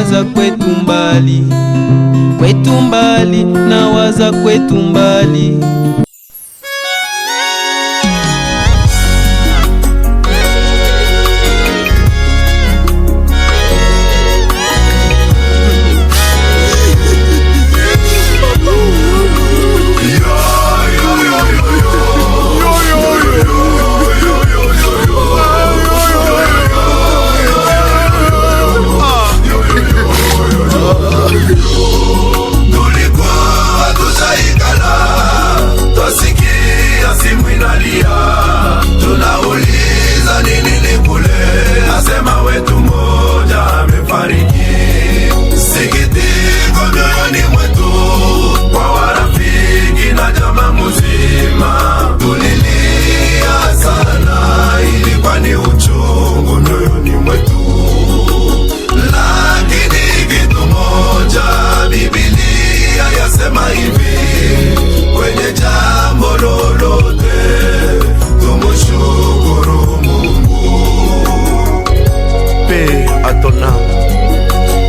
nawaza kwetu mbali, kwetu mbali, nawaza kwetu mbali.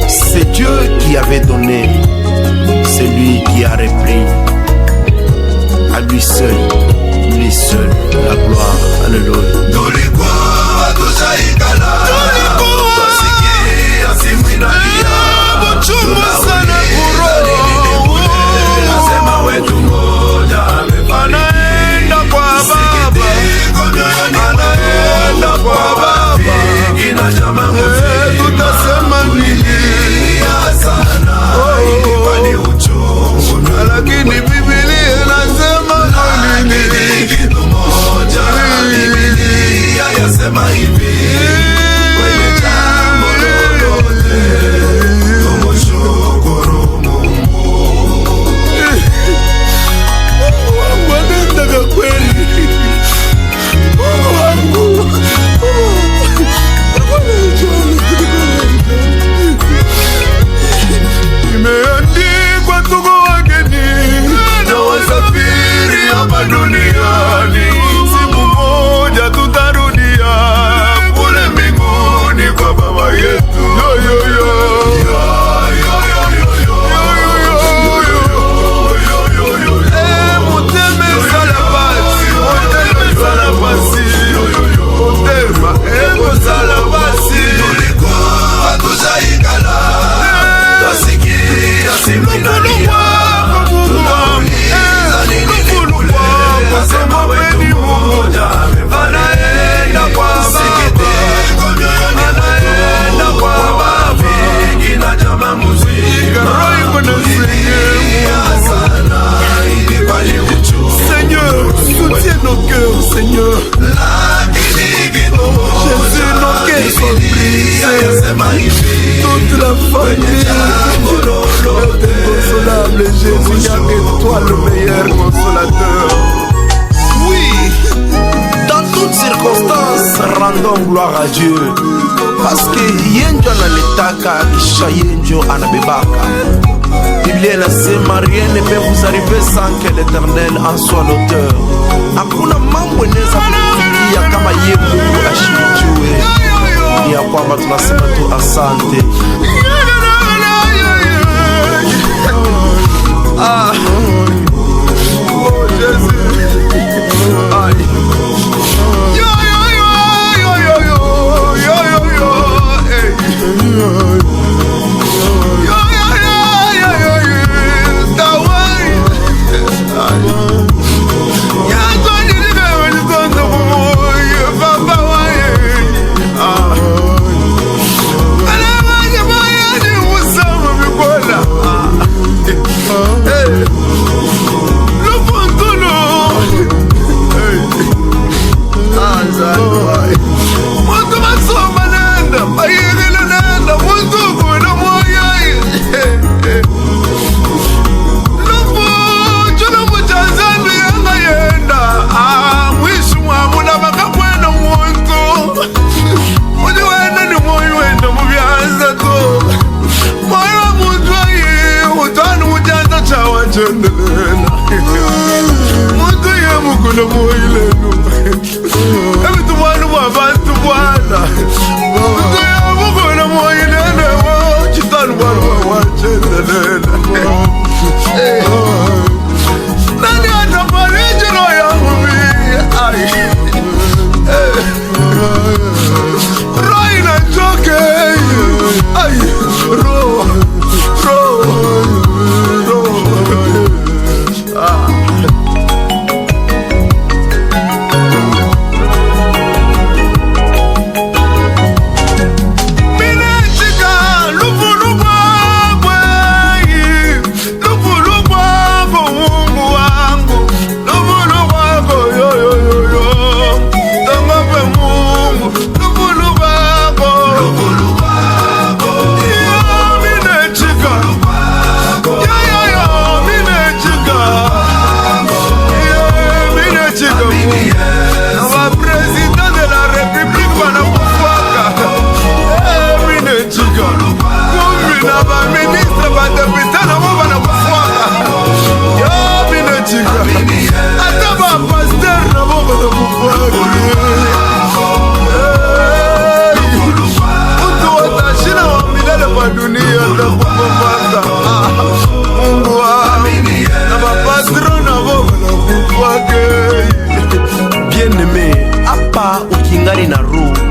C'est Dieu qui avait donné, c'est lui qui a repris. À lui seul, la gloire. Alléluia. Lakini Biblia inasema nini? Kitu moja, Biblia yasema hivi, kwenye jambo lolote tumshukuru Mungu. Mungu anataka kweli. Mungu wangu. Imeandikwa tuko wageni na wasafiri hapa duniani, siku moja tutarudia kule mbinguni kwa Baba yetu. Seigneur, soutiens nos cœurs, Seigneur. Jésus, nos cœurs sont brisés. Toute la famille, inconsolable Jésus, il n'y a que toi le meilleur consolateur. Oui, dans toutes circonstances, rendons gloire à Dieu. Parce que yenjo analitaka kisha yenjo anabebaka. Biblia inasema rien ne peut vous arriver sans que l'Éternel en soit l'auteur. Hakuna mambo inaweza kufikia kama yeye Mungu ashijue. Ni ya kwamba tunasema tu asante. Oh Jésus. Aïe. Muntu ye mukuna moilenu ebitu bwanu bwabantu bwana muntu ye mukuna moilenu chitano Roy na joke. Ay, ro.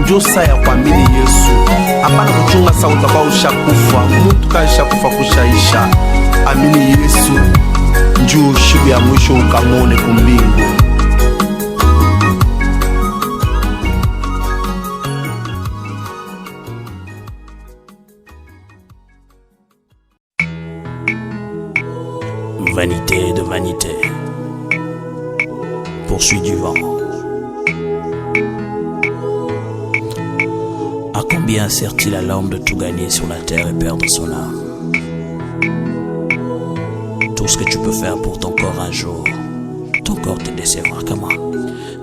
Njosa ya kuamini Yesu. Hapana kuchunga sa utaba ushakufa. Mtu kashakufa kushaisha. Amini Yesu. Njoo shibu ya mwisho ukamone kumbingu. Vanité de vanité. Poursuit du vent. À combien sert-il à l'homme de tout gagner sur la terre et perdre son âme? Tout ce que tu peux faire pour ton corps un jour, ton corps te décevra. Comment?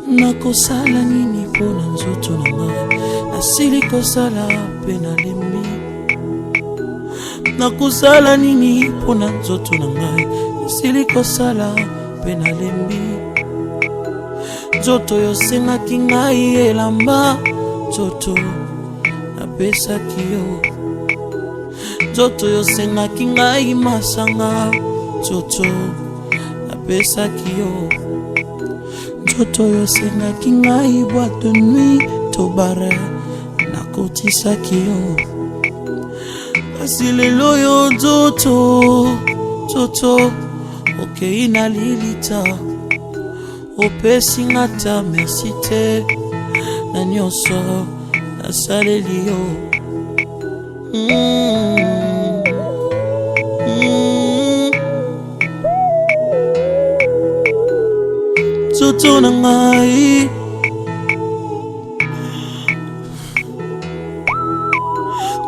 Nakosala nini pona nzoto na ngai, nasili kosala pe nalembi. Nakosala nini pona nzoto na ngai, nasili kosala pe nalembi. Nzoto yosengaki ngai elamba, nzoto napesaki yo. Nzoto yosengaki ngai masanga, nzoto napesaki yo. Nzoto yosengaki ngai boîte de nuit to bare, nakotisaki yo. Kasi lelo yo nzoto okei na lilita, opesi ngata merci te na nyonso nasaleli yo. Nzoto na ngai,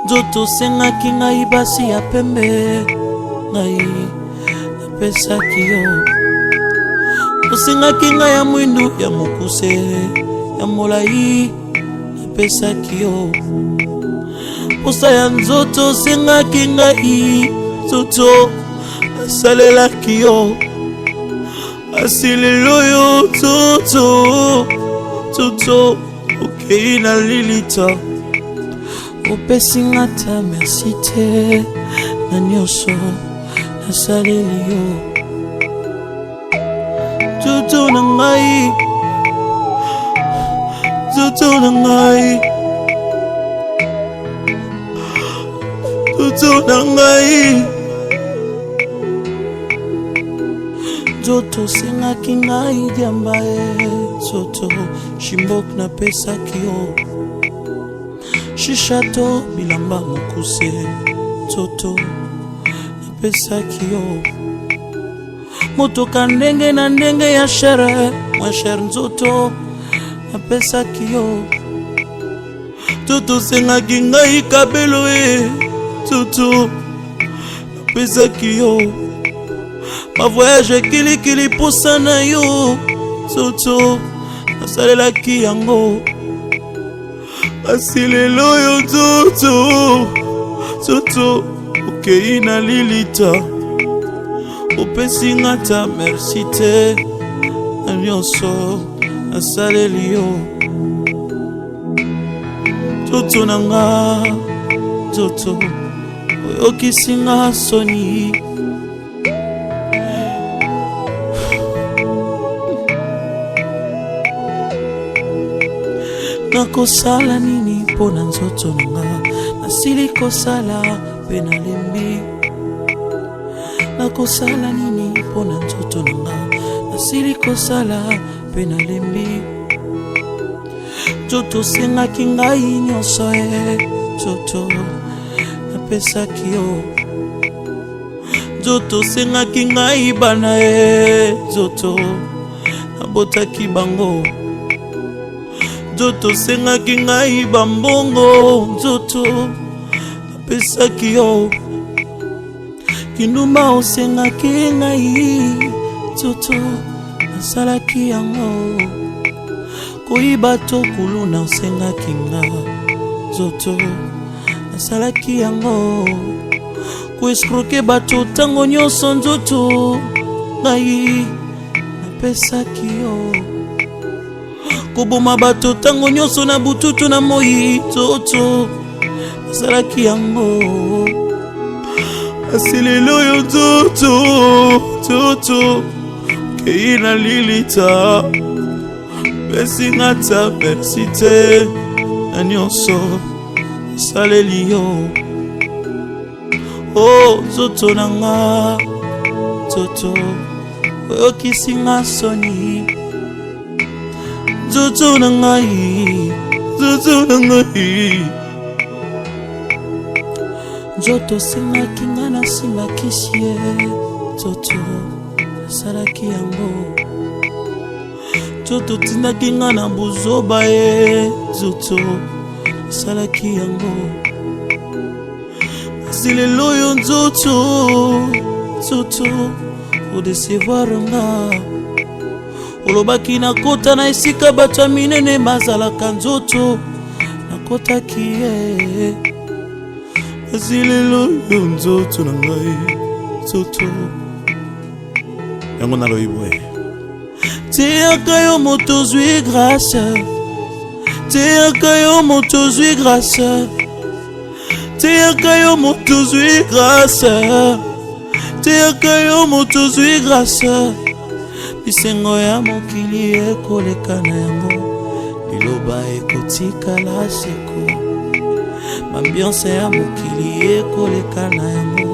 nzoto sengaki ngai basi ya pembe, ngai napesaki yo. Osengaki ngai ya mwindu ya mokuse ya molai, napesaki yo. Posa ya nzoto sengaki ngai, nzoto asalelaki yo. Asilelo yo nzoto okei na lilita, opesi ngata merci te na nyonso nasaleli yo. Nzoto na ngai, nzoto na ngai, nzoto na ngai. Nzoto sengaki ngai diamba nzoto shimbok napesaki yo. Shishato bilamba mokuse, nzoto napesaki yo. Motoka ndenge na ndenge ya shere, mwa shere nzoto napesaki yo. Nzoto sengaki ngai kabelo nzoto napesaki yo. Ma voyage kilikili posa na yo, nzoto nasalelaki yango. Kasi lelo yo nzoto okei na lilita, opesi ngata merci te na nyonso nasaleli yo. Nzoto na nga, nzoto oyokisi nga soni. nakosala nini pona nzoto nanga nasili kosala pe nalembi nakosala nini pona nzoto nanga nasili kosala pe nalembi nzoto sengaki ngai nyonso nzoto napesaki yo nzoto sengaki ngai bana nzoto nabotaki bango nzoto sengaki ngai bambongo nzoto napesaki yo kindumba osengaki ngai nzoto nasalaki yango koyiba to kuluna osengaki nga nzoto nasalaki yango koeskroke bato tango nyonso nzoto ngai napesaki yo koboma bato tango nyonso na bututu na moi nzoto nasalaki yango asilelo yo nzoto kei na lilita pesinga ta persite na nyonso saleli yo oh nzoto nanga nzoto oyokisinga soni nzoto nangai nzoto sengaki nga nasimbakisi ye nzoto nasalaki yango nzoto tindaki nga na buzoba ye nzoto nasalaki yango kasi lelo oyo nzoto odecevoir nga olobaki nakota na esika bato ya minene bazalaka nzoto nakotaki ye kasi lelo oyo nzoto na ngai nzoto yango naloyibwe teyaka yo moto zwi grâce teyaka yo moto zwi grâce teyaka yo moto zwi grâce teyaka yo moto zwi grâce bisengo ya mokili ekoleka na yango liloba ekotikala seko mambiance ya mokili ekoleka na yango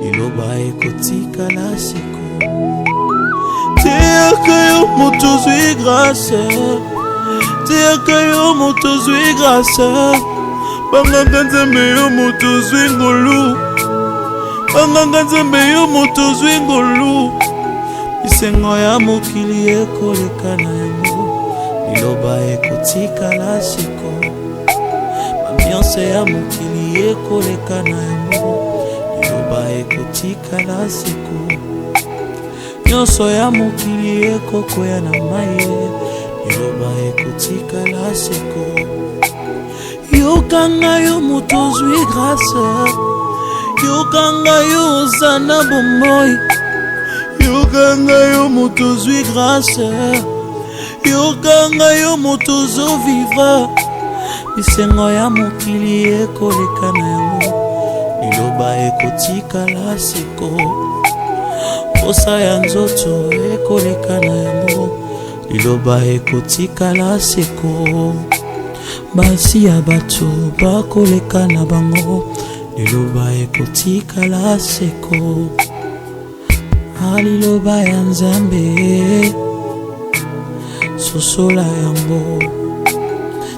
liloba ekotikala seko teyaka yo moto zwi grâce teyaka yo moto zwi grâce banganga nzambe yo moto zwi ngolu banganga nzambe yo moto zwi ngolu bisengo ya mokili ekoleka na yango liloba ekotikala seko mambiance ya mokili ekoleka na yango liloba ekotikala seko nyonso ya mokili ekokwea na mai liloba ekotikala seko yokanga yo moto zwi grâce yokanga yo oza na bomoi yokanga yo moto zwi grâce yokanga yo moto zo vivre bisengo ya mokili ekoleka na yango liloba ekotikala seko posa ya nzoto ekoleka na yango liloba ekotikala seko basi ya bato bakoleka na bango liloba ekotikala seko aliloba ya nzambe sosola yango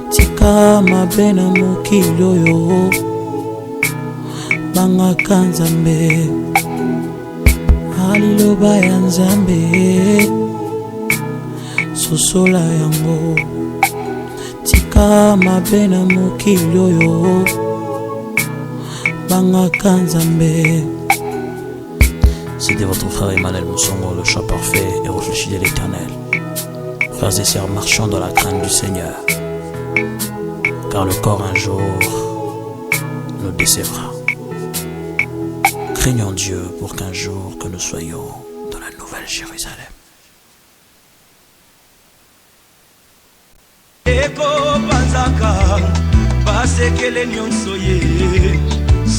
tika mabe na mokili oyo bangaka nzambe aliloba ya nzambe sosola yango tika mabe na mokili oyo bangaka nzambe. C'était votre frère Emmanuel Moussongo, le chant parfait et réfléchi de l'Éternel. Frères et sœurs, marchons dans la crainte du Seigneur, car le corps un jour nous décevra. Craignons Dieu pour qu'un jour que nous soyons dans la nouvelle Jérusalem.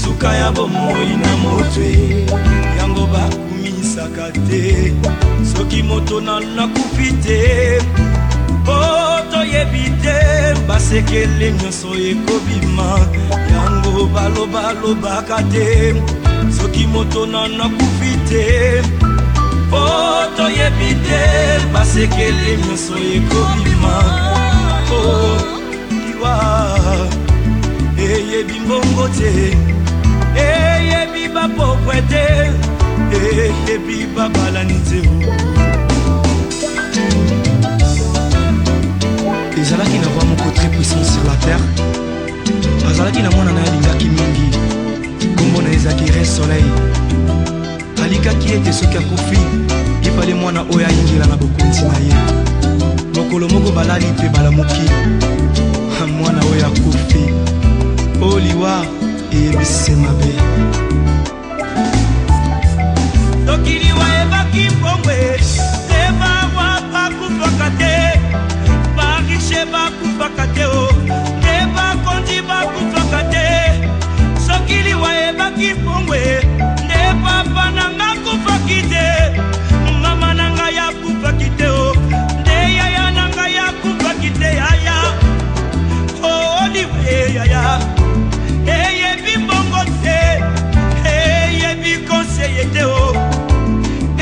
Suka ya bomoi na motwe yango bakumisaka te soki moto na nakufi te po toyebi te basekele nyonso ekobima yango balobalobaka te soki moto nana kufi te po toyebi te basekele nyonso ekobima liwa eyebi mbongo te eyebi bapokwe te eyebi babalani te ezalaki na voix moko très puissant sur la terre azalaki na mwana na ye alingaki mingi kombo na ezalaki Res Soleil alikaki ete soki akufi ipale mwana oyo ayingela na bokonzi na ye mokolo moko balali mpe balamuki mwana oyo akufi oliwa eyebisi mabe soki liwa ebaki mbongwe te bawa bakufaka te barishe bakufaka te o te bakonzi bakufaka te soki liwa ebaki mbongwe nde papa nanga kufaki te mama nanga yakufaki te o nde yaya nanga yakufaki te yaya oliwe yaya eyebi mbongo te eyebi konseye te o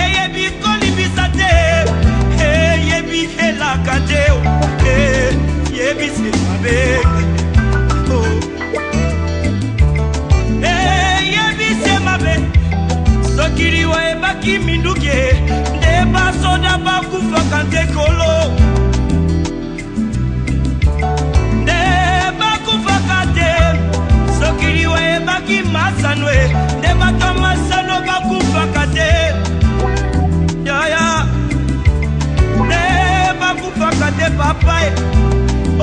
eyebi kolibisa te eyebi elaka te o eyebi semabe eyebi semabe soki liwa ebaki minduki nde basoda bakufaka nte kolo nde bakufaka te soki liwa ebaki masano nde bato masano bakufaka te yaya nde bakufaka te papa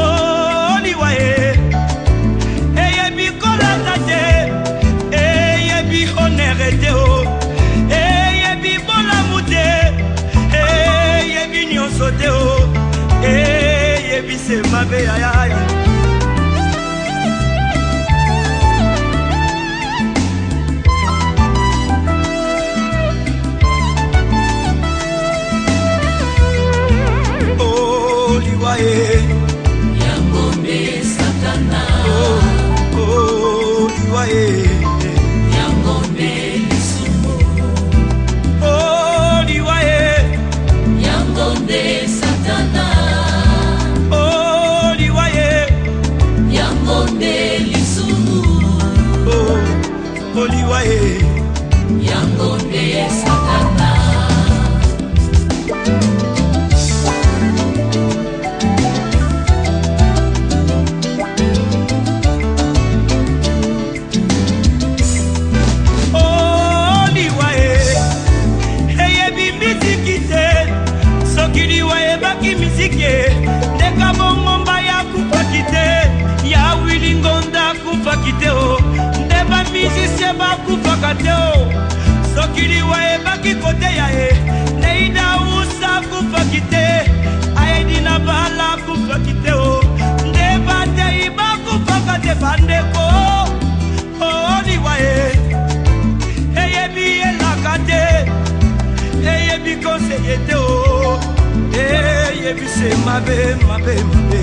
oliwa eyebi kolata te eyebi honere te o eyebi bolamu te eyebi nyonso te o eyebi semabe yaya Yangonde Satana liwaye Yangonde Lisumu liwaye Yangonde Satana liwaye Yangonde Lisumu liwaye Yangonde Satana ndeka bongomba ya kufaki te ya wilingonda kufaki te o nde bamizisie bakufaka te o soki liwa ebaki kote ya ye neida usa kufaki te ayedi na bala kufaki te o nde batei bakufaka te bandeko liwa eyebi elaka te eyebi konseye te o eyebi se mabe mabe mabe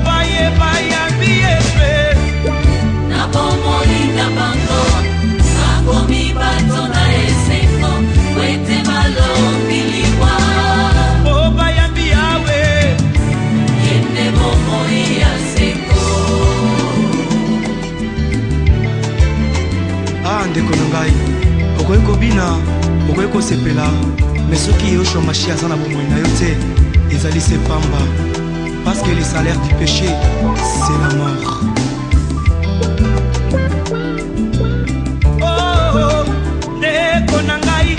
baye bayambi efe na bomoli na bango akomi bato na esengo wete balombi liwa bayambi yawe yende bomoi ya sengo ndeko na ngai okoki kobina okoki kosepela me soki yoshua mashi aza na bomoi na yo te ezali se pamba parce que le salaire du péché c'est la mort ndeko na ngai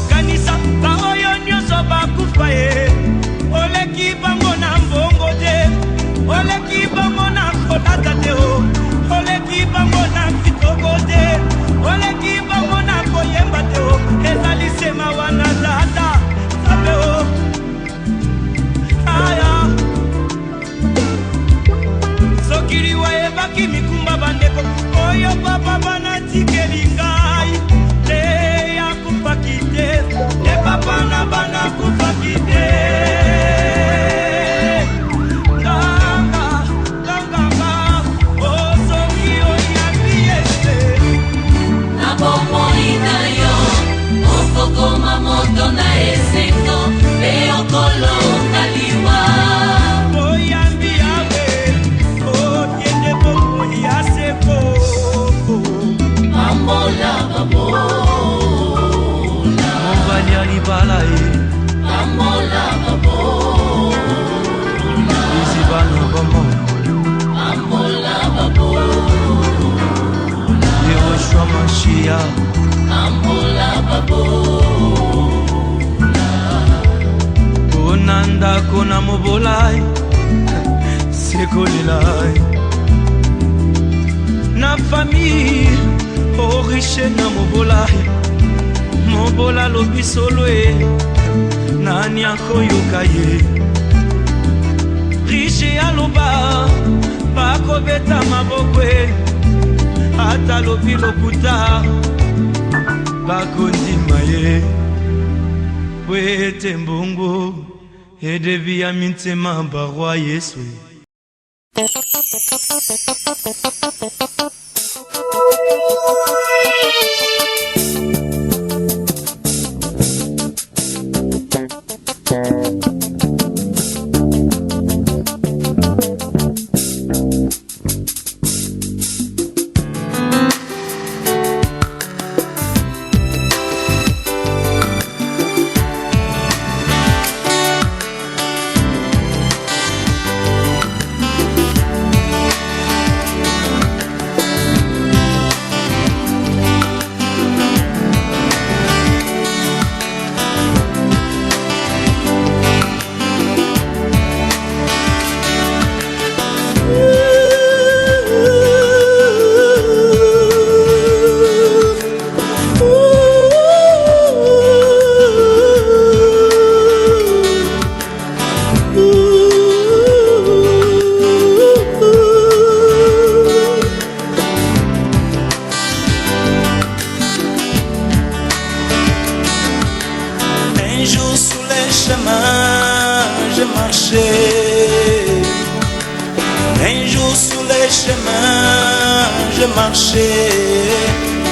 kanisa baoyo nyonso bakufa ye oleki bango na mbongo te oleki bango na kolata te o oleki bango na kitoko te oleki bango na koyemba te o ezali sema wana tata sabe o aya soki liwa bala Pambola babola Izibano bomo Pambola babola Yehoshua Mashiach Pambola babola Konanda kona mobolai Sekolilai Na famille Oh riche na mobolai Mobola lobi solo Nani akoyoka ye Riche aloba Bako beta mabokwe Ata lobi lokuta Bako ndima ye Wete mbongo Edebi ya mintema barwa Yesu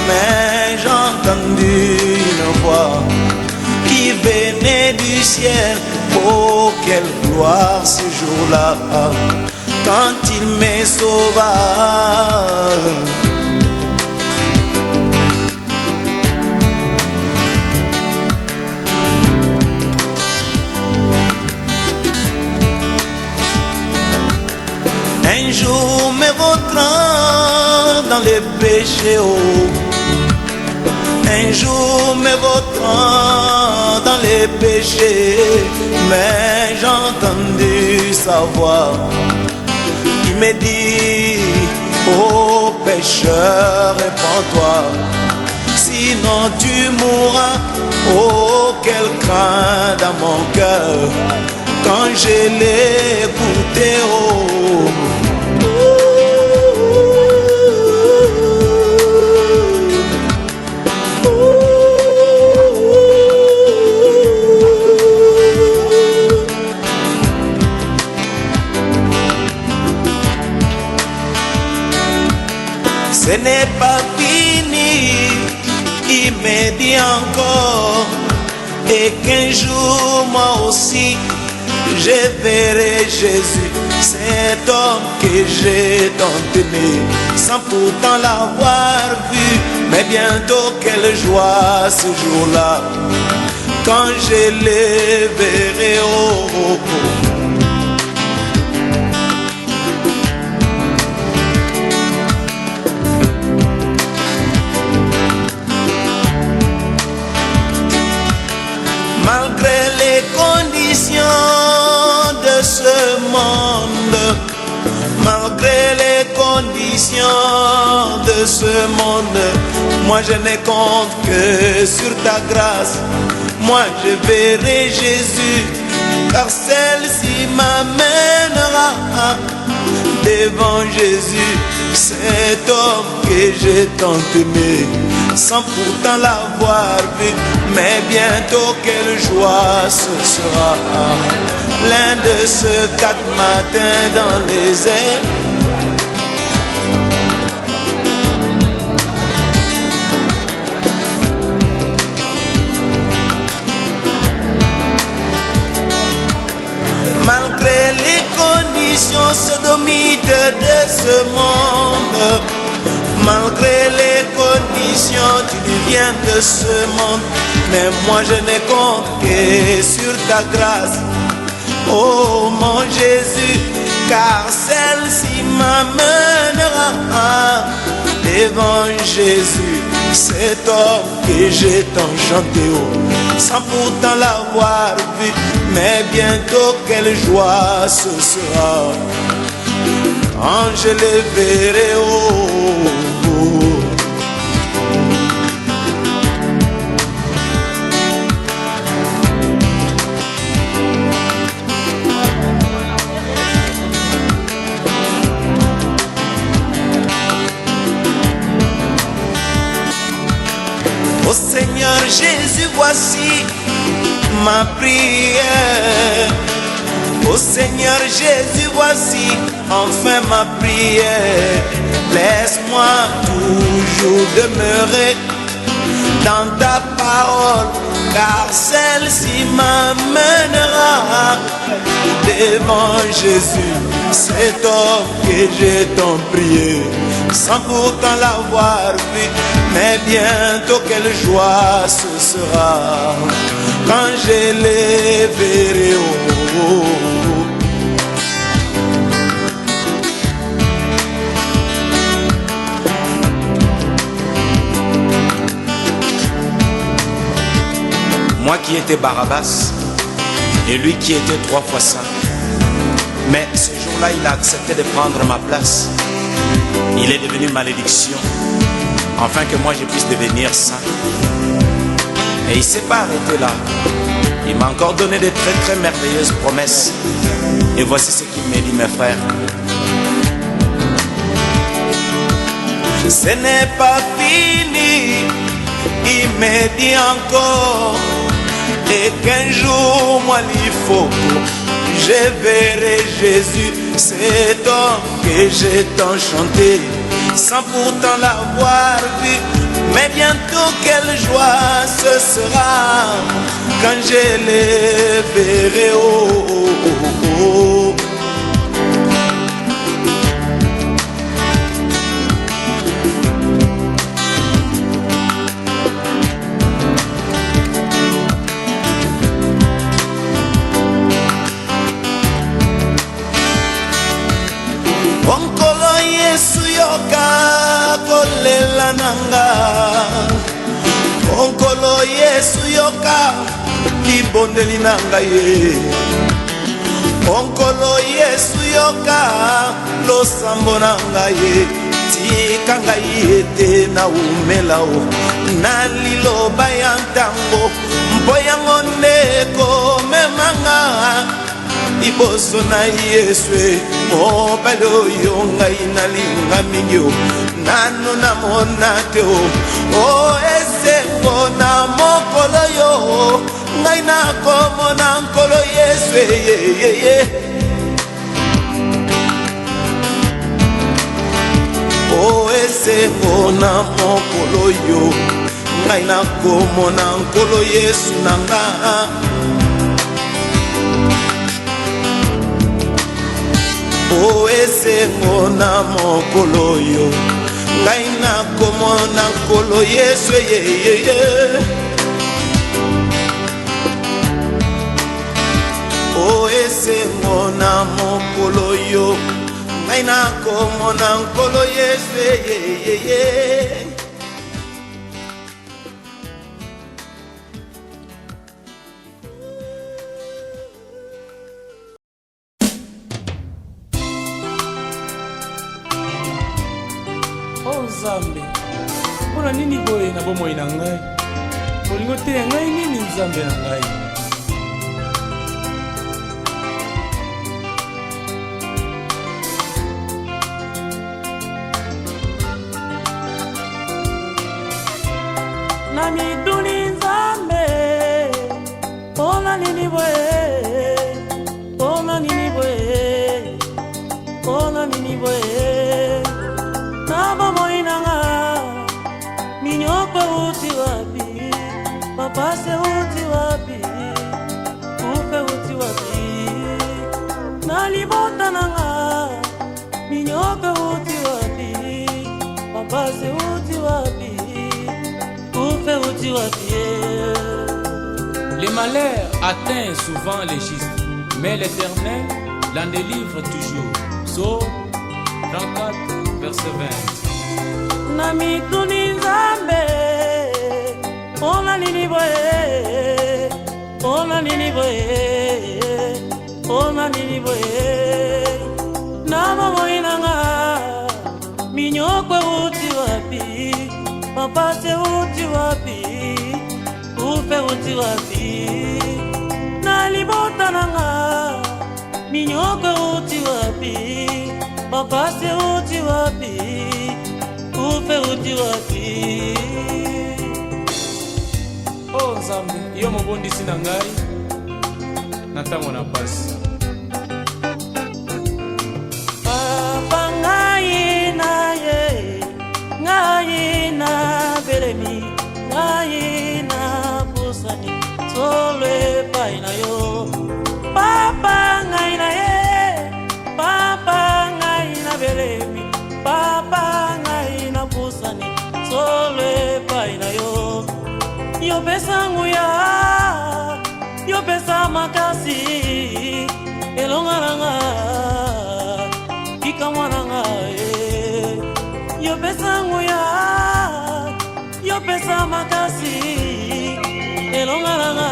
Mais j'ai entendu une voix qui venait du ciel. Oh, quelle gloire ce jour-là, quand il me sauva. Un jour me vautrant dans les péchés, oh. Un jour me vautrant dans les péchés, mais j'ai entendu sa voix qui me dit: oh pécheur, répands-toi, sinon tu mourras. Oh, quel craint dans mon cœur quand je l'ai écouté, oh. Ce n'est pas fini, il me dit encore, et qu'un jour moi aussi je verrai Jésus, cet homme que j'ai tant aimé, sans pourtant l'avoir vu. Mais bientôt quelle joie ce jour-là, quand je les verrai, oh, oh, oh. Malgré les conditions de ce monde, malgré les conditions de ce monde, moi je ne compte que sur ta grâce. Moi je verrai Jésus, car celle-ci m'amènera devant Jésus, cet homme que j'ai tant aimé, sans pourtant l'avoir vu. Mais bientôt quelle joie ce sera, l'un de ces 4 matins dans les airs. Malgré les conditions sodomites de ce monde, malgré les conditions mission, tu viens de ce monde. Mais moi je n'ai compte que sur ta grâce. Oh mon Jésus, car celle-ci m'amènera devant Jésus, cet homme que j'ai tant chanté, sans pourtant l'avoir vu. Mais bientôt quelle joie ce sera quand je le verrai. Oh Seigneur Jésus, voici ma prière. Oh Seigneur Jésus, voici enfin ma prière. Laisse-moi toujours demeurer dans ta parole, car celle-ci m'amènera devant Jésus, cet homme que j'ai tant prié, sans pourtant l'avoir vu. Mais bientôt quelle joie ce sera quand je les verrai. Moi qui étais Barabbas et lui qui était 3 fois saint. Mais ce jour-là, il a accepté de prendre ma place. Il est devenu malédiction, afin que moi je puisse devenir saint. Et il ne s'est pas arrêté là. Il m'a encore donné de très très merveilleuses promesses. Et voici ce qu'il m'a dit, mes frères. Ce n'est pas fini, il m'a dit encore. Et qu'un jour, moi, il faut que je verrai Jésus, cet homme que j'ai tant chanté, sans pourtant l'avoir vu. Mais bientôt quelle joie ce sera quand je les verrai. Oh, oh, oh, oh. Onkolo Yesu yoka kolela nanga, onkolo Yesu yoka libondeli nanga ye, onkolo Yesu yoka losambo nanga ye, tika ngai ete na umelao na liloba ya ntango mpo yango ndeko memanga liboso na Yesu mobali oyo ngai nalinga mingi nano namona te o esengo na mokolo yo ngai nakomona nkolo Yesu o esengo na mokolo yo ngai nakomona nkolo Yesu nanga. O esengo na mokolo yo ngai nakomona nkolo Yesu O esengo na mokolo yo ngai nakomona nkolo Yesu Nzambe, mpona nini boye na bomoi na ngai? Bolingo te ngai nini Nzambe na ngai? Na miduni Nzambe, mpona nini boye? Mpona nini boye? Mpona nini boye? Na bomoi nanga minyoko uti wapi, mapase uti wapi, kupe uti wapi, na libota nanga minyoko uti wapi, mapase uti wapi. Les malheurs atteignent souvent les justes, mais l'Éternel l'en délivre toujours. Psaume 34, verset 20. Namituni Nzambe, ona nini boye, ona nini boye, ona nini boye. Nama moinanga, minyokwe uti wapi, papa se uti wapi, ufe uti wapi. Nalibota nanga, minyokwe uti wapi, papa se uti wapi, ufe uti wapi. Oh Nzambe, yo mobondisi na ngai na ntango na pasi. Papa ngai na ye, ngai na belemi, ngai na pusani, solo epai na yo. Papa ngai na ye, papa ngai na belemi, papa ngai na pusani, solo epai na yo. Yo pesa nguya, yo pesa makasi, elongaranga, kika mwananga. Yo pesa nguya, yo pesa makasi, elongaranga,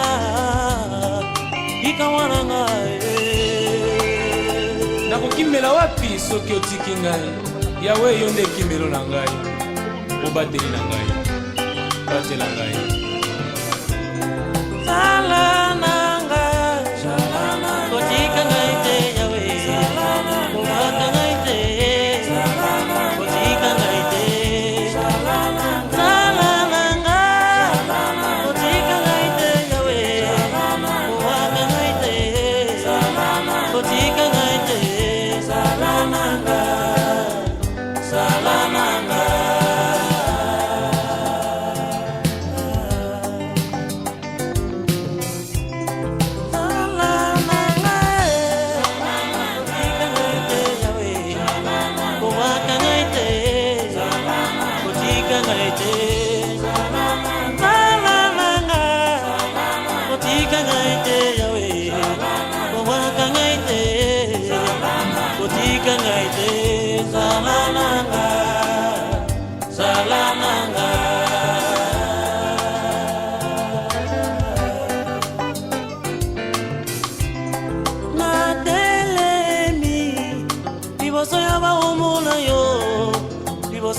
kika mwananga. Nakokimela wapi soki otiki ngai? Yawe yo nde kimelo na ngai, obateli na ngai, batela ngai. Salananga, kotika ngai te Yawe, kumaka ngai te, kotika ngai te. Salananga, kotika ngai te Yawe, kumaka ngai te, kotika ngai te. Salananga, salananga.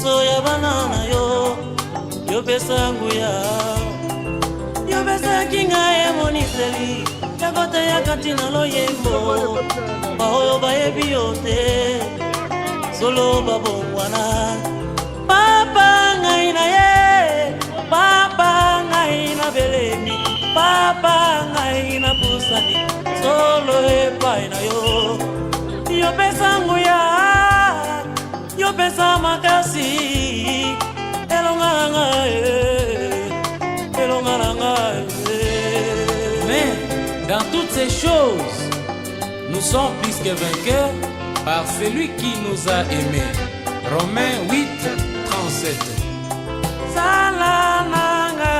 Soya banana yo, yo pesa nguya, yo pesa kinga emoniseli, yakote yakati na loyembo, baoyo baebi yote, solo babongwana. Papa ngai na ye, papa ngai na belemi, papa ngai na pusani, solo epai na yo. Yo pesa nguya, yo pesa makasi, elongaranga, elongaranga. Mais dans toutes ces choses, nous sommes plus que vainqueurs par celui qui nous a aimés. Romains 8, 37. Salananga,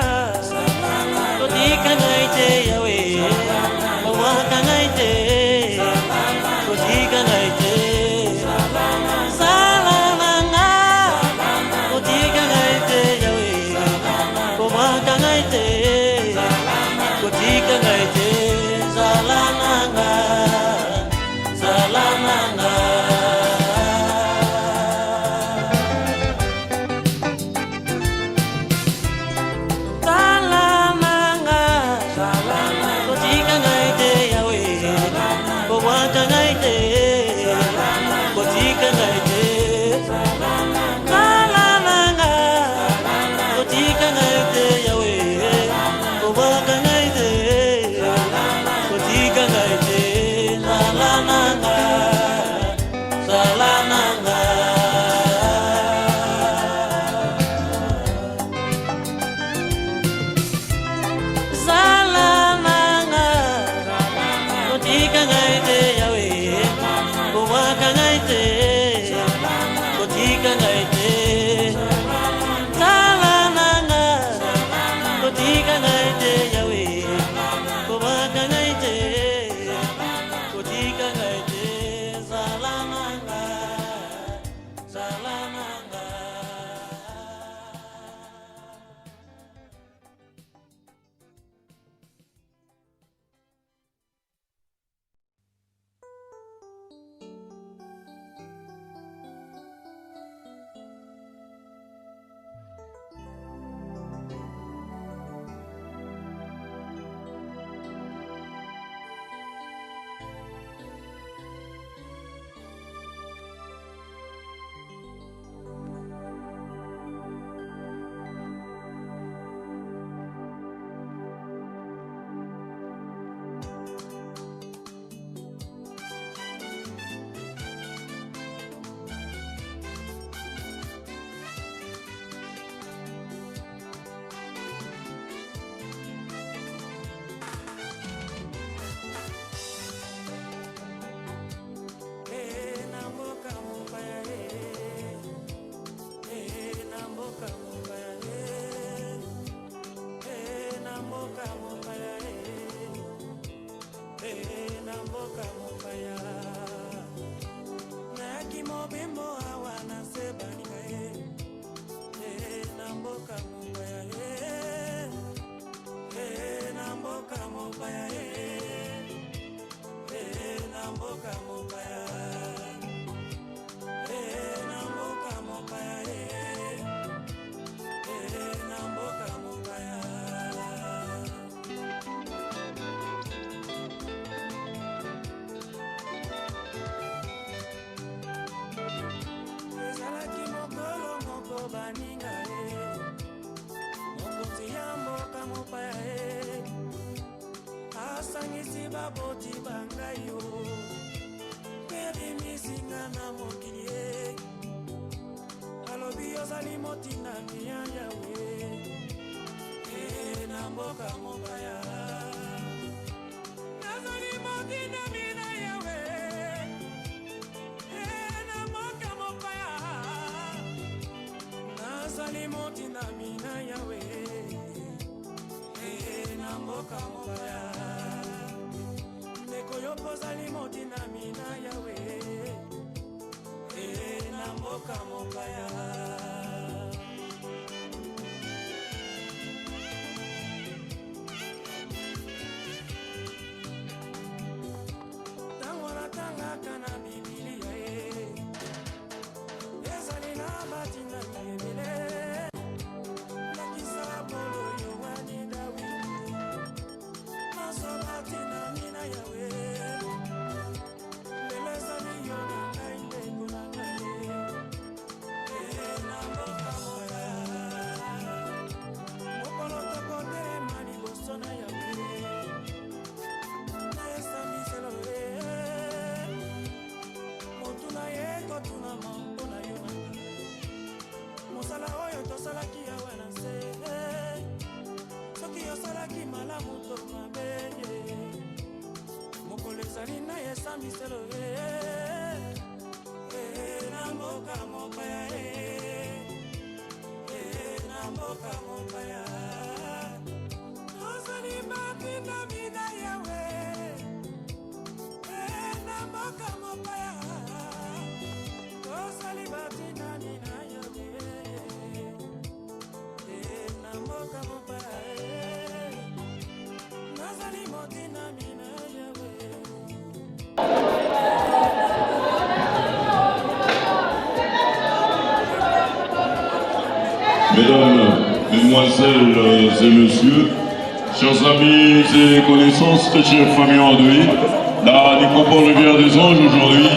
kotika ngai te Yawe, kumaka ngai te, kotika ngai te. Asangisi baboti bangayo Peri misinga na mokilie Alobi ozali motina miya yawe na mboka mobaya Nazali motina mina yawe na mboka mobaya Nazali motina mina yawe na mboka mobaya Koyo pozali motina mina yawe na mboka mobaya Tango natangaka na Biblia ezali na batina ebele lakisa bolo yo wadi Dawidi nasobatina mina yawe Mesdames, Mesdemoiselles et Messieurs, chers amis et connaissances, très chères familles endeuillées, la nécropole Rivière des Anges aujourd'hui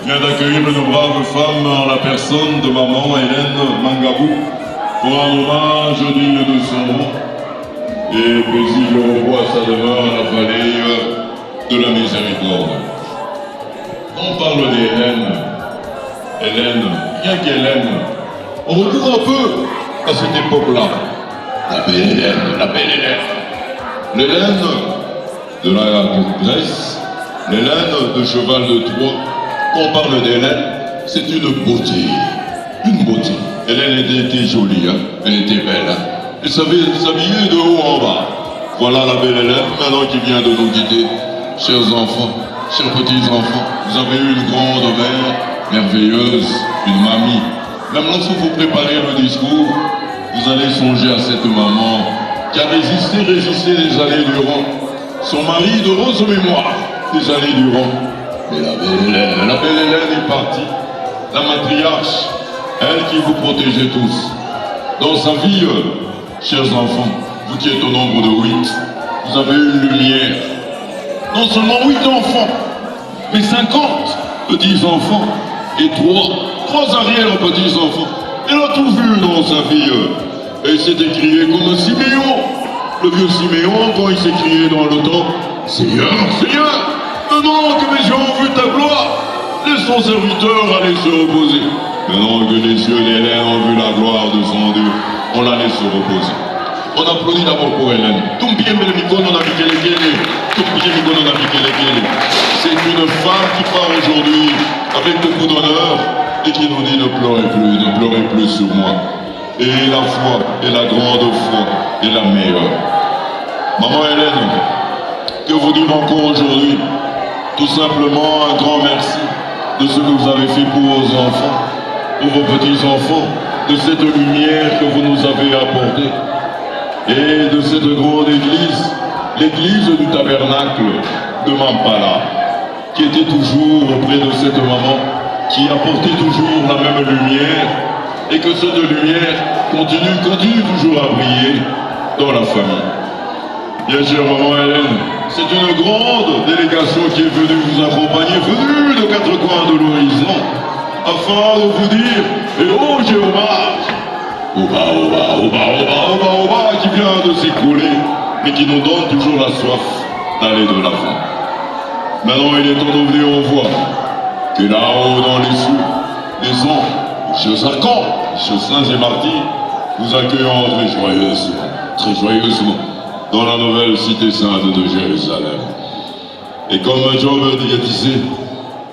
vient d'accueillir une brave femme en la personne de maman Hélène Mangabou pour un hommage digne de son nom et paisible repos à sa demeure à la vallée de la miséricorde. On parle d'Hélène, rien qu'Hélène, on recourt un peu à cette époque-là. La belle Hélène. L'Hélène de la Grèce, l'Hélène de cheval de Troie. Quand on parle d'Hélène, c'est une beauté. Une beauté. Hélène était jolie, hein? Elle était belle. Hein? Elle savait s'habiller de haut en bas. Voilà la belle Hélène, maintenant qui vient de nous quitter. Chers enfants, chers petits-enfants, vous avez eu une grande mère, merveilleuse, une mamie. Même lorsque vous préparez le discours, vous allez songer à cette maman qui a résisté des années durant. Son mari de rose mémoire, des années durant. Mais la belle Hélène est partie. La matriarche, elle qui vous protégeait tous. Dans sa vie, chers enfants, vous qui êtes au nombre de 8, vous avez eu une lumière. Non seulement 8 enfants, mais 50 petits-enfants et 3 arrière-petits-enfants. Elle a tout vu dans sa vie. Elle s'était criée comme Siméon. Le vieux Siméon, quand il s'est crié dans le temps, Seigneur, Seigneur, maintenant que mes yeux ont vu ta gloire, laisse ton serviteur aller se reposer. Maintenant que les yeux d'Hélène ont vu la gloire de son Dieu, on la laisse se reposer. On applaudit d'abord pour Hélène. C'est une femme qui part aujourd'hui avec beaucoup d'honneur et qui nous dit ne pleurez plus sur moi. Et la foi, et la grande foi, est la meilleure. Maman Hélène, que vous dire encore aujourd'hui? Tout simplement un grand merci de ce que vous avez fait pour vos enfants, pour vos petits-enfants, de cette lumière que vous nous et de cette grande église, l'église du tabernacle de Mampala, qui était toujours auprès de cette maman, qui apportait toujours la même lumière, et que cette lumière continue toujours à briller dans la famille. Bien sûr, maman Hélène, c'est une grande délégation qui est venue vous accompagner, venue de quatre coins de l'horizon, afin de vous dire, et oh Jéhovah, Oba, qui vient de s'écrouler, mais qui nous donne toujours la soif d'aller de l'avant. Maintenant, il est temps de venir au voir que là-haut dans les cieux, les anges, les archons, les saints et martyrs, nous accueillons très joyeusement, dans la nouvelle cité sainte de Jérusalem. Et comme Job disait,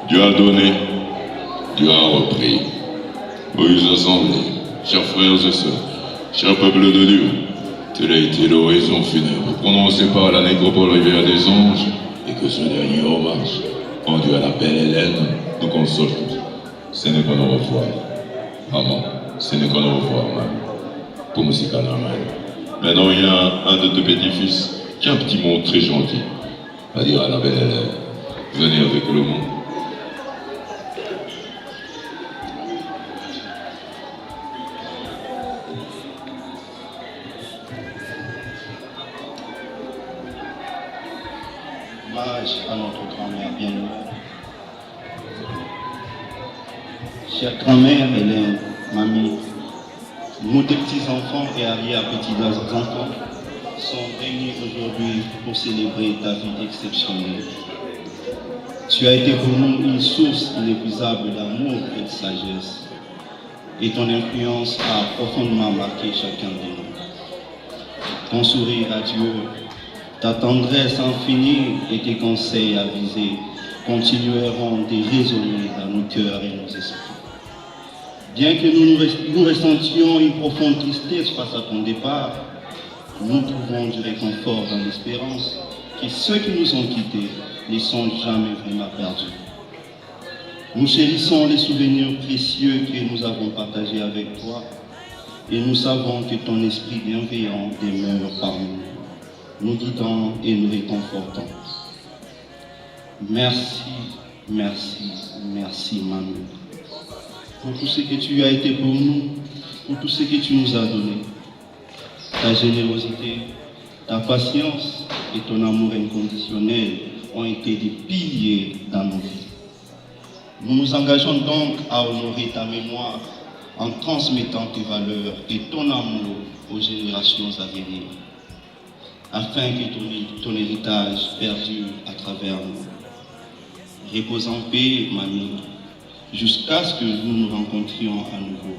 Dieu a donné, Dieu a repris. Aux assemblées, chers frères et sœurs, chers peuples de Dieu, telle a été l'oraison funèbre prononcée par la nécropole rivière des anges, et que ce dernier hommage, rendu à la belle Hélène, nous console tous. Ce n'est qu'on au revoir, maman, ce n'est qu'on au revoir, maman, pour musique à la main. Maintenant, il y a un de tes petits-fils qui a un petit mot très gentil à dire à la belle Hélène. Venez avec le mot. À notre grand-mère bien-aimée. Chère grand-mère Hélène, mamie, nous des petits-enfants et arrière-petits-enfants sont réunis aujourd'hui pour célébrer ta vie exceptionnelle. Tu as été pour nous une source inépuisable d'amour et de sagesse, et ton influence a profondément marqué chacun de nous. Ton sourire radieux, ta tendresse infinie et tes conseils avisés continueront de résonner dans nos cœurs et nos esprits. Bien que nous ressentions une profonde tristesse face à ton départ, nous trouvons du réconfort dans l'espérance que ceux qui nous ont quittés ne sont jamais vraiment perdus. Nous chérissons les souvenirs précieux que nous avons partagés avec toi et nous savons que ton esprit bienveillant demeure parmi nous, nous guidant et nous réconfortant. Merci, merci, merci, Manu, pour tout ce que tu as été pour nous, pour tout ce que tu nous as donné. Ta générosité, ta patience et ton amour inconditionnel ont été des piliers dans nos vies. Nous nous engageons donc à honorer ta mémoire en transmettant tes valeurs et ton amour aux générations à venir, afin que ton héritage perdure à travers nous. Repose en paix, mamie, jusqu'à ce que nous nous rencontrions à nouveau.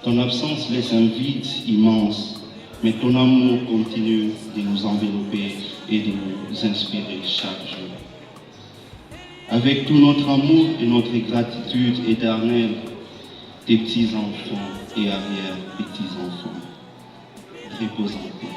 Ton absence laisse un vide immense, mais ton amour continue de nous envelopper et de nous inspirer chaque jour. Avec tout notre amour et notre gratitude éternelle, tes petits-enfants et arrière-petits-enfants, repose en paix.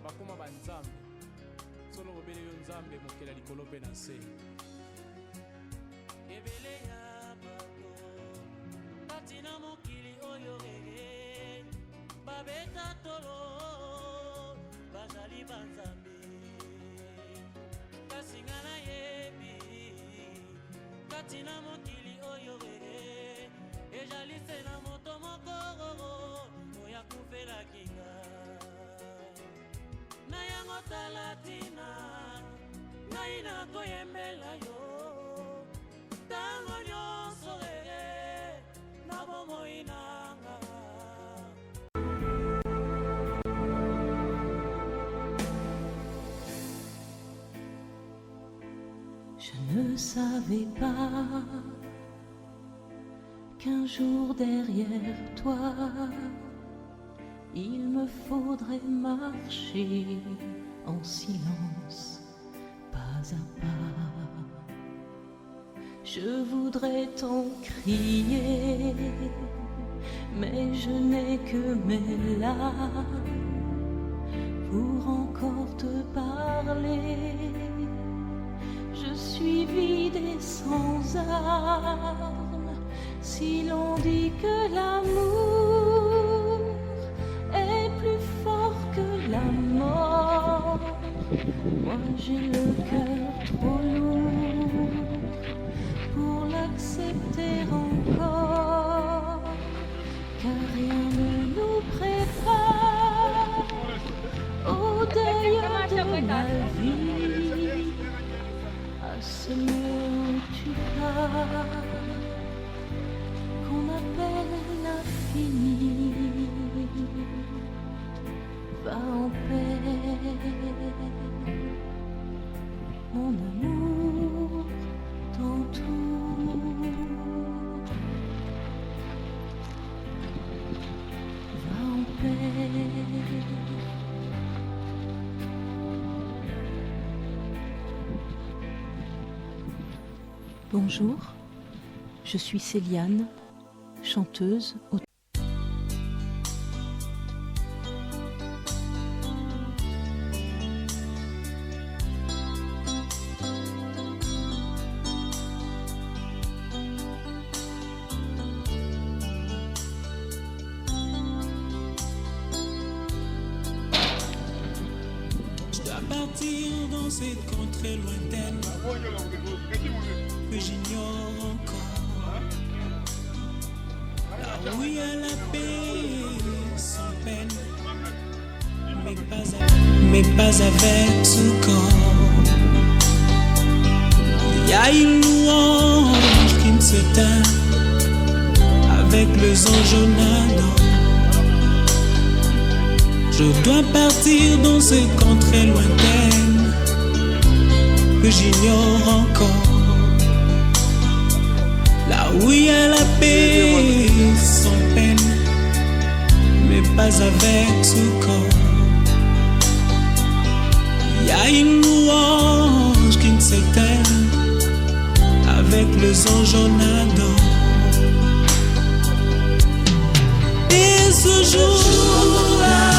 bakoma banzambe solo bobele yo nzambe mokela likolo mpe na nse ebele ya bako kati na mokili oyo rege babeta tolo bazali banzambe kasi nga nayebi kati na mokili oyo rege ezali se na moto moko oya kufelaki nga na yango talatina ngai nakoyembela yo ntango nyonso ne savais pas qu'un jour derrière toi, il me faudrait marcher en silence, pas à pas. Je voudrais t'en crier, mais je n'ai que mes larmes pour encore te parler. Je suis vide et sans armes. Si l'on dit que l'amour est plus fort que la mort, moi j'ai le cœur trop lourd pour l'accepter encore, car rien ne nous prépare au deuil de ma vie, à ce lieu où tu pars, qu'on appelle l'infini. Va en paix, mon amour t'entoure. Va en paix. Bonjour, je suis Céliane, chanteuse, auteure. Je dois partir dans cette contrée lointaine que j'ignore encore, là où il y a la paix sans peine, mais pas avec ce corps. Il y a une louange qui me se teint avec les anges en Adam. Je dois partir dans cette contrée lointaine que j'ignore encore, là où il y a la paix sans peine, mais pas avec ce corps. Il y a une louange qui ne s'éteint avec les anges en Adam. Et ce jour-là,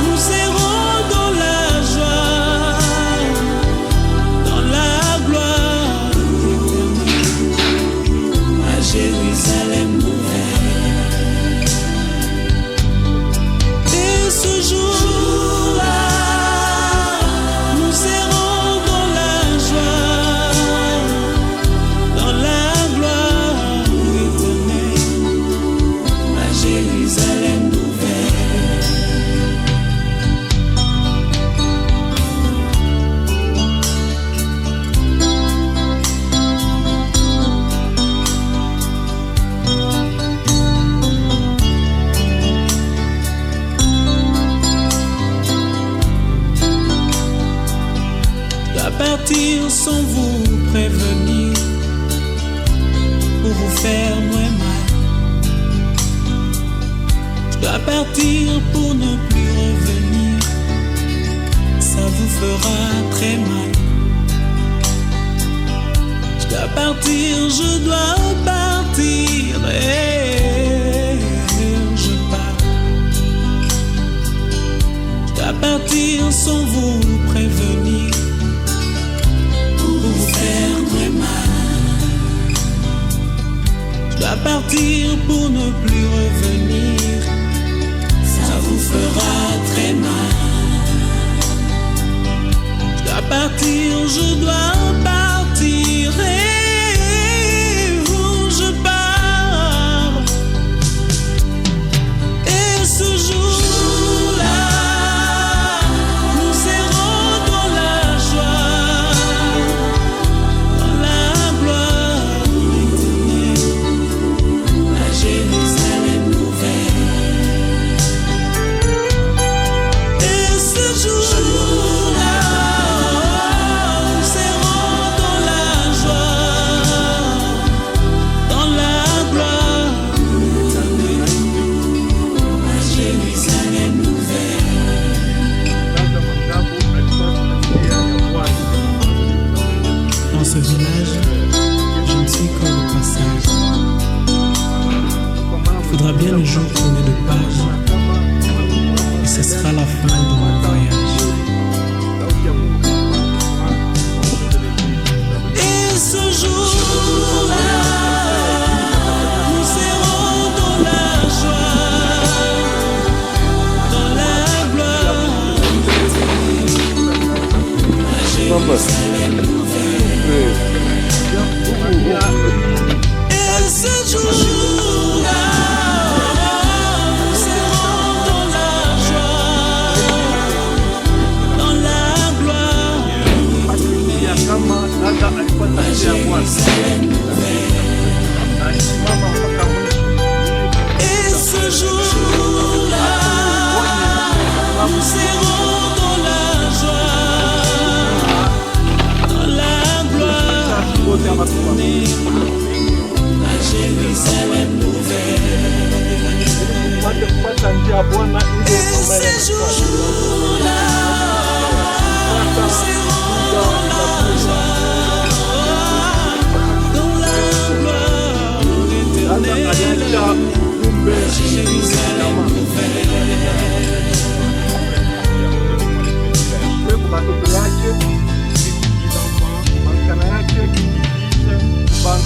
nous serons dans la joie, dans la gloire éternelle, à Jérusalem nouvelle. Et ce jour-là, nous serons dans la joie, dans la gloire éternelle, à Jérusalem nouvelle. Partir sans vous prévenir, pour vous faire moins mal. Je dois partir pour ne plus revenir, ça vous fera très mal. Je dois partir, je dois partir, et je pars. Je dois partir sans vous prévenir, vous faire très mal. Je dois partir pour ne plus revenir, ça vous fera très mal. Je dois partir, je dois partir, et où je pars. Et ce jour-là, nous serons dans la joie, Jérusalem nouvelle. Et ce jour-là, nous serons Faudra bien le jour tourner de page et ce sera la fin de mon voyage. Et ce jour-là, nous serons dans la joie, dans la gloire. Et ce jour-là, nous serons dans la joie, dans la gloire. Et ce jour-là, nous serons dans la joie, dans la gloire. La Jérusalem nouvelle. Et ces jours-là, nous serons dans la joie, dans la gloire éternelle. La Jérusalem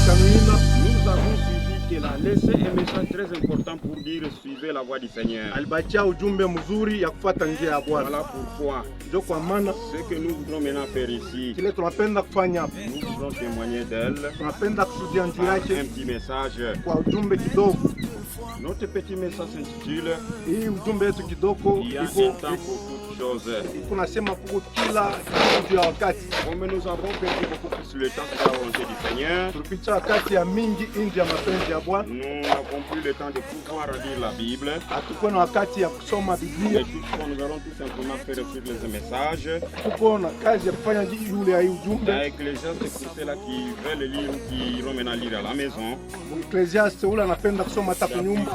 Nous avons suivi qu'elle a laissé un message très important pour dire suivez la voie du Seigneur. Voilà pourquoi ce que nous voudrons maintenant faire ici, nous voudrons témoigner d'elle par un petit message. Notre petit message s'intitule Il y a un temps pour toutes choses. Comme nous avons perdu beaucoup plus le temps de la volonté du Seigneur, nous n'avons plus le temps de pouvoir lire la Bible. Et toutefois, nous allons tout simplement faire suivre les messages. Dans Ecclésiaste, pour ceux-là qui veulent lire ou qui iront maintenant lire à la maison.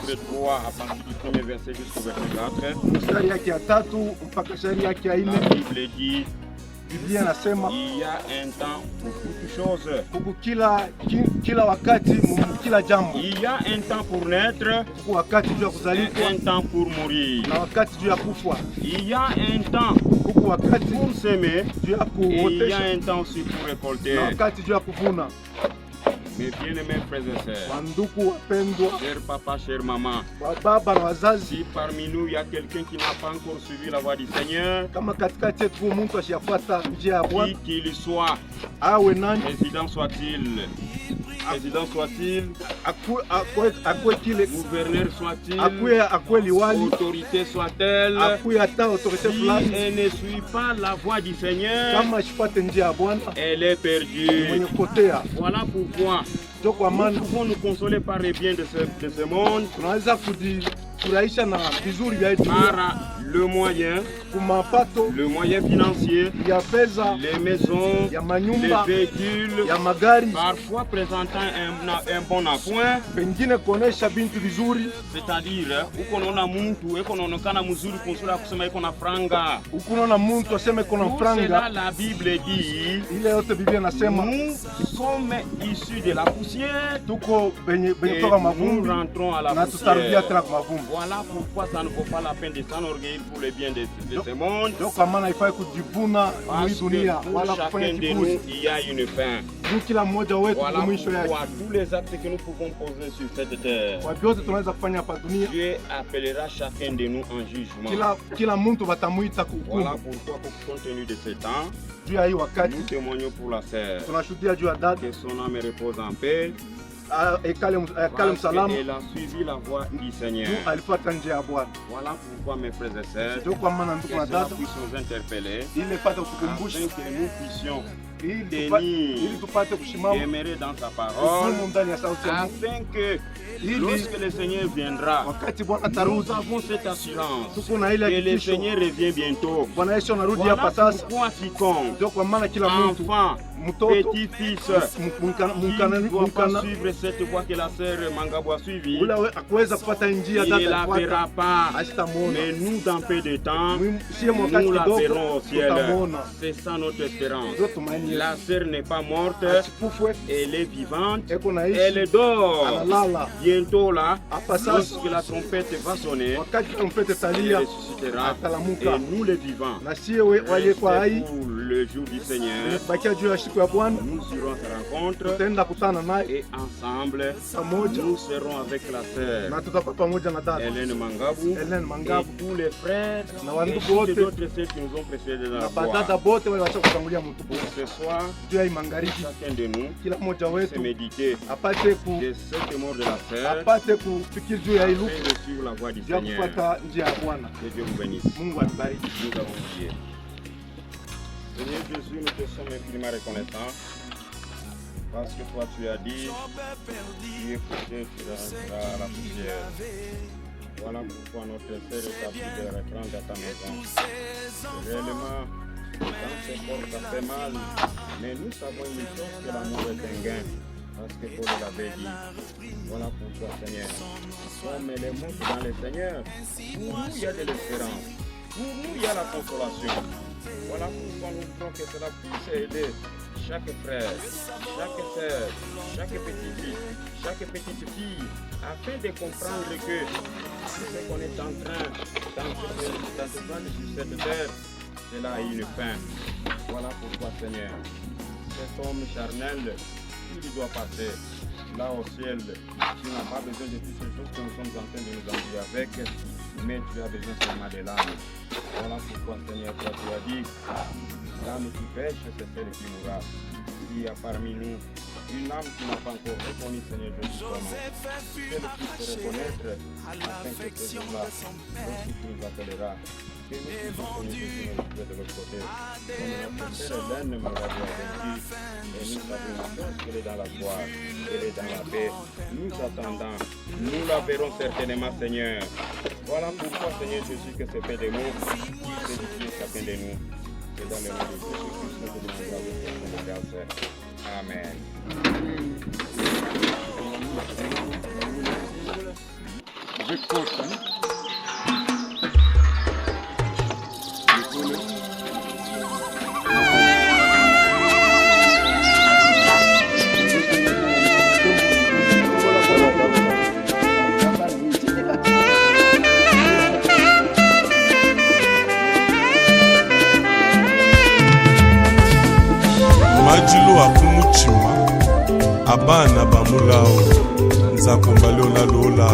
Chapitre 3 à partir du premier verset jusqu'au verset 4. La Bible dit il y a un temps pour toutes choses. Il y a un temps pour naître, un temps pour mourir. Il y a un temps pour s'aimer, et il y a un temps aussi pour récolter. Mes bien-aimés frères et sœurs, cher papa, chère maman, si parmi nous il y a quelqu'un qui n'a pas encore suivi la voie du Seigneur, qui qu'il soit, président soit-il, gouverneur soit-il, autorité soit-elle, si elle ne suit pas la voie du Seigneur, elle est perdue. Voilà pourquoi nous pouvons nous consoler par les biens de ce monde, par le moyen financier, les maisons, les véhicules, parfois présentant un bon appoint, c'est-à-dire ukonaona muntu ekonaonekana mzuri kusura kusema iko na franga. Cela la Bible dit, nous sommes issus de la poussière et nous rentrons à la poussière. Voilà pourquoi ça ne vaut pas la peine de s'enorgueillir pour les biens de ce monde. Parce que pour chacun de nous, il y a une fin. Voilà pourquoi tous les actes que nous pouvons poser sur cette terre, Dieu appellera chacun de nous en jugement. Voilà pourquoi, compte tenu de ce temps, nous témoignons pour la sœur. Que son âme repose en paix. Parce qu'elle a suivi la voie du Seigneur. Voilà pourquoi mes frères et sœurs, que cela puisse nous interpeller, afin que nous puissions tenir, demeurer dans sa parole, afin que Lorsque le Seigneur viendra, nous avons cette assurance que le Seigneur revient bientôt. Voilà pourquoi quiconque, enfant, petit-fils, qui ne doit pas suivre cette voie que la sœur Mangabo a suivie, il ne la verra pas. Mais nous, dans peu de temps, nous la verrons au ciel. C'est ça notre espérance. La sœur n'est pas morte, elle est vivante, elle dort. Bientôt là, lorsque la trompette va sonner, elle ressuscitera et nous les vivants. Et pour le jour du Seigneur, nous irons à sa rencontre et ensemble, nous serons avec la sœur Hélène Mangabou et tous les frères et toutes d'autres sœurs qui nous ont précédés dans la foi. Ce soir, chacun de nous se méditer de cette mort de la sœur afin de suivre la voie du Seigneur. Que Dieu vous bénisse. Nous avons prié. Seigneur Jésus, nous te sommes infiniment reconnaissants parce que toi tu as dit, tu es couché sur la poussière. Voilà pourquoi notre sœur est appelée de reprendre à ta maison. Réellement, dans ce corps ça fait mal, mais nous savons une chose, que l'amour est un gain. Parce que Paul l'avait dit. Voilà pourquoi, Seigneur, comme les montre dans le Seigneur, pour nous il y a de l'espérance, pour nous il y a la consolation. Voilà pourquoi nous voulons que cela puisse aider chaque frère, chaque sœur, chaque petit-fils, chaque petite fille, afin de comprendre que ce qu'on est en train d'entreprendre sur cette terre, cela a une fin. Voilà pourquoi, Seigneur, cet homme charnel, il doit passer là au ciel. Tu n'as pas besoin de toutes ces choses que nous sommes en train de nous enduire avec, mais tu as besoin seulement de l'âme. Voilà pourquoi, Seigneur, toi tu as dit, l'âme qui pêche, c'est celle qui mourra. Il y a parmi nous une âme qui n'a pas encore reconnu, Seigneur Jésus, ton nom. Qu'elle puisse reconnaître afin que ce jour-là, lorsque tu nous appelleras, que nous puissions connaître de l'autre côté. Comme notre sœur Hélène me l'a dit, et nous savons qu'elle est dans la joie, qu'elle est dans la paix. Nous attendons, nous la verrons certainement, Seigneur. Voilà pourquoi, Seigneur Jésus, que ce fait des mots qui édifie chacun de nous. C'est dans le nom de Jésus-Christ que nous demandons la grâce. Amen. Je coche, majilo akumuchima abana bamulao nzakomba lola lola